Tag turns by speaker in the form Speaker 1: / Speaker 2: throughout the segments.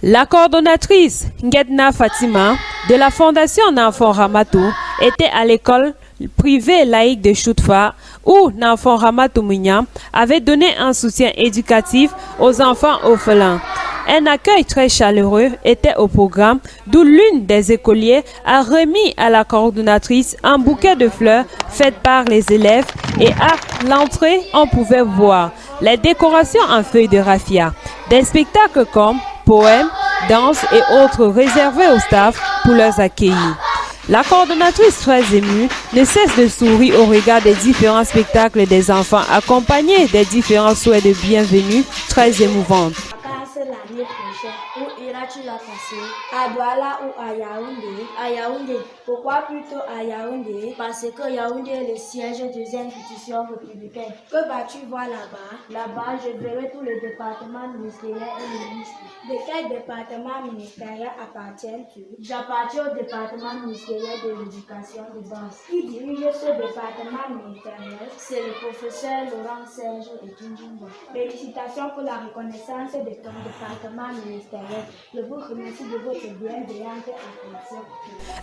Speaker 1: La coordonnatrice Ngedna Fatima de la Fondation Nanfon Ramatou était à l'école privée laïque de Choutfa où Nanfon Ramatou Mounia avait donné un soutien éducatif aux enfants orphelins. Un accueil très chaleureux était au programme, d'où l'une des écoliers a remis à la coordonnatrice un bouquet de fleurs faites par les élèves et à l'entrée, on pouvait voir les décorations en feuilles de raffia, des spectacles comme poèmes, danses et autres réservés au staff pour les accueillir. La coordonnatrice très émue ne cesse de sourire au regard des différents spectacles des enfants accompagnés des différents souhaits de bienvenue très émouvants.
Speaker 2: L'année prochaine, où iras-tu la passer? À Douala ou à Yaoundé? À Yaoundé. Pourquoi plutôt à Yaoundé? Parce que Yaoundé est le siège des institutions républicaines. Que vas-tu voir là-bas? Là-bas, je verrai tous les départements ministériels et ministres. De quel département ministériel appartiens-tu? J'appartiens au département ministériel de l'éducation de base. Qui dirige ce département ministériel? C'est le professeur Laurent Serge et Djindjimba. Félicitations pour la reconnaissance de ton département ministériel. Je vous remercie de votre bienveillante attention.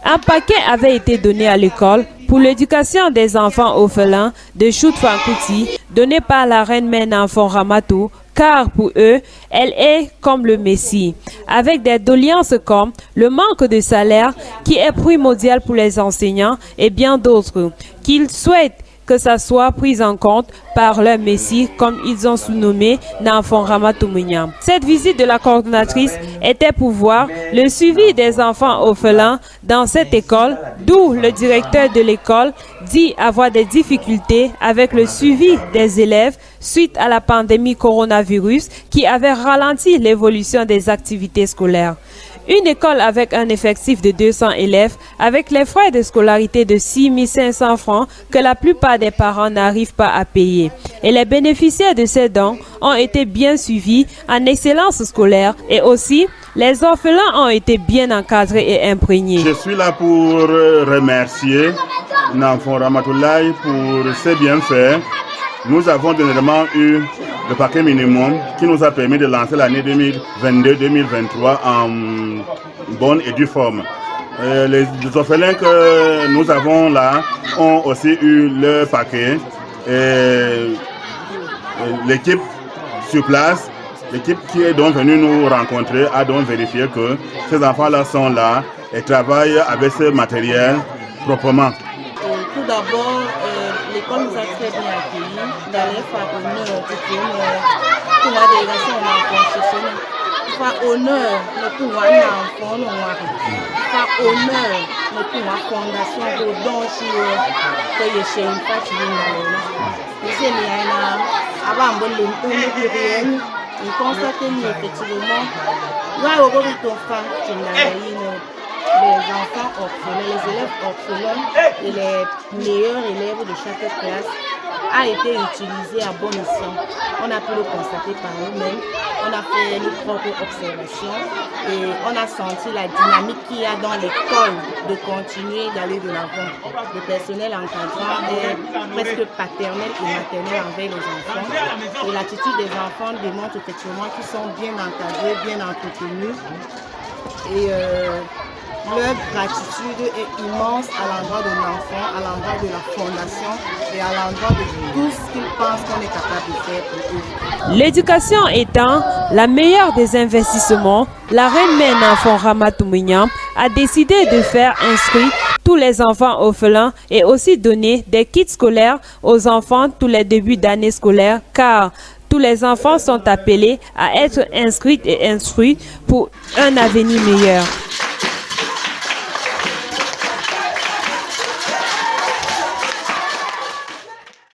Speaker 1: Un paquet avait été donné à l'école pour l'éducation des enfants orphelins de Choutfankouti, donné par la reine mère Nanfon Ramatou, car pour eux, elle est comme le Messie, avec des doléances comme le manque de salaire qui est primordial pour les enseignants et bien d'autres, qu'ils souhaitent que ça soit pris en compte par leur Messie, comme ils ont sous-nommé Nanfon Ramatou Mounia. Cette visite de la coordonnatrice était pour voir le suivi des enfants orphelins dans cette école, d'où le directeur de l'école dit avoir des difficultés avec le suivi des élèves suite à la pandémie coronavirus qui avait ralenti l'évolution des activités scolaires. Une école avec un effectif de 200 élèves, avec les frais de scolarité de 6 500 francs que la plupart des parents n'arrivent pas à payer. Et les bénéficiaires de ces dons ont été bien suivis en excellence scolaire et aussi les orphelins ont été bien encadrés et imprégnés.
Speaker 3: Je suis là pour remercier Nanfon Ramatoulaye pour ses bienfaits. Nous avons dernièrement eu le paquet minimum qui nous a permis de lancer l'année 2022-2023 en bonne et due forme. Les orphelins que nous avons là ont aussi eu le paquet. L'équipe sur place, l'équipe qui est donc venue nous rencontrer a donc vérifié que ces enfants-là sont là et travaillent avec ce matériel proprement.
Speaker 4: Tout d'abord, l'école nous a très bien accueillis. D'aller faire honneur pour la délégation de l'enfant. Faire honneur pour l'enfant noir. Faire honneur pour la fondation pour don que chez une partie avant il constate effectivement les enfants orphelins, les élèves orphelins et les meilleurs élèves de chaque classe a été utilisé à bon escient. On a pu le constater par nous-mêmes, on a fait nos propres observations et on a senti la dynamique qu'il y a dans l'école de continuer d'aller de l'avant. Le personnel encadrant est presque paternel et maternel envers les enfants et l'attitude des enfants démontre effectivement qu'ils sont bien encadrés, bien entretenus et leur gratitude est immense à l'endroit de l'enfant, à l'endroit de la fondation et à l'endroit de tout ce qu'ils pensent qu'on est capable de faire pour eux.
Speaker 1: L'éducation étant la meilleure des investissements, la reine mère Nanfon Ramatou Mounia a décidé de faire inscrire tous les enfants orphelins et aussi donner des kits scolaires aux enfants tous les débuts d'année scolaire car tous les enfants sont appelés à être inscrits et instruits pour un avenir meilleur.